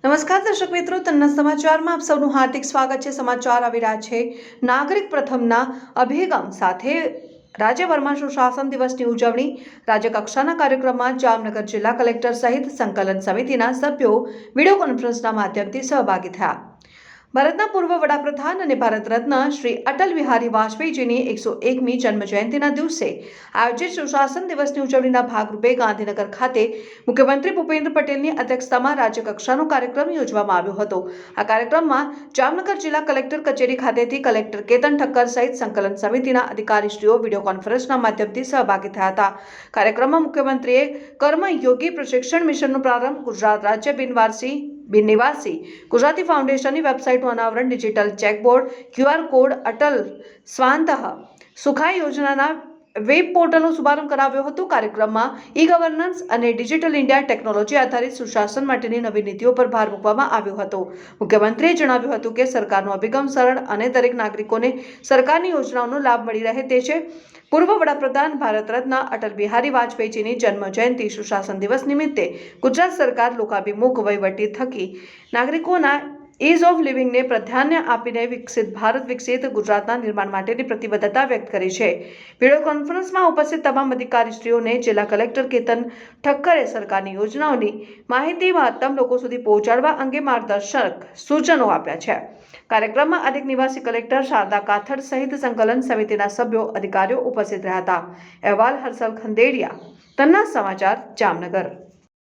નમસ્કાર દર્શક મિત્રો, તન્ના સમાચારમાં આપ સૌનું હાર્દિક સ્વાગત છે। સમાચાર આવી રહ્યા છે નાગરિક પ્રથમના અભિગમ સાથે રાજ્યભરમાં સુશાસન દિવસની ઉજવણી। રાજ્યકક્ષાના કાર્યક્રમમાં જામનગર જિલ્લા કલેક્ટર સહિત સંકલન સમિતિના સભ્યો વિડીયો કોન્ફરન્સના માધ્યમથી સહભાગી થયા। ભારતના પૂર્વ વડાપ્રધાન અને ભારત રત્ન શ્રી અટલ બિહારી વાજપેયીજીની 101મી જન્મજયંતિના દિવસે આયોજિત સુશાસન દિવસની ઉજવણીના ભાગરૂપે ગાંધીનગર ખાતે મુખ્યમંત્રી ભૂપેન્દ્ર પટેલની અધ્યક્ષતામાં રાજ્યકક્ષાનો કાર્યક્રમ યોજવામાં આવ્યો હતો। આ કાર્યક્રમમાં જામનગર જિલ્લા કલેક્ટર કચેરી ખાતેથી કલેક્ટર કેતન ઠક્કર સહિત સંકલન સમિતિના અધિકારીશ્રીઓ વિડીયો કોન્ફરન્સના માધ્યમથી સહભાગી થયા હતા। કાર્યક્રમમાં મુખ્યમંત્રીએ કર્મયોગી પ્રશિક્ષણ મિશનનો પ્રારંભ, ગુજરાત રાજ્ય બિનનિવાસી ગુજરાતી ફાઉન્ડેશનની વેબસાઇટનું અનાવરણ, digital ચેકબોર્ડ, QR code, Atal સ્વાંતઃ Sukhay યોજનાના વેબ પોર્ટલનો શુભારંભ કરાવ્યો હતો। કાર્યક્રમમાં ઈ-ગવર્નન્સ અને ડિજિટલ ઇન્ડિયા ટેકનોલોજી આધારિત સુશાસન માટેની નવી નીતિઓ પર ભાર મૂકવામાં આવ્યો હતો। મુખ્યમંત્રીએ જણાવ્યું હતું કે સરકારનો અભિગમ સરળ અને દરેક નાગરિકોને સરકારની યોજનાઓનો લાભ મળી રહે તે છે। પૂર્વ વડાપ્રધાન ભારત રત્ન અટલ બિહારી વાજપેયીજીની જન્મ જયંતિ સુશાસન દિવસ નિમિત્તે ગુજરાત સરકાર લોકાભિમુખ વહીવટી થકી નાગરિકોના ઇઝ ઓફ લિવિંગને પ્રાધાન્ય આપીને વિકસિત ગુજરાતના નિર્માણ માટેની પ્રતિબદ્ધતા વ્યક્ત કરી છે। વિડીયો કોન્ફરન્સમાં ઉપસ્થિત તમામ અધિકારીશ્રીઓને જિલ્લા કલેક્ટર કેતન ઠક્કરે સરકારની યોજનાઓની માહિતી મહત્તમ લોકો સુધી પહોંચાડવા અંગે માર્ગદર્શક સૂચનો આપ્યા છે। કાર્યક્રમમાં અધિક નિવાસી કલેક્ટર શારદા કાથડ સહિત સંકલન સમિતિના સભ્યો અધિકારીઓ ઉપસ્થિત રહ્યા હતા। અહેવાલ હર્ષલ ખંડેરિયા, તન્ના સમાચાર, જામનગર।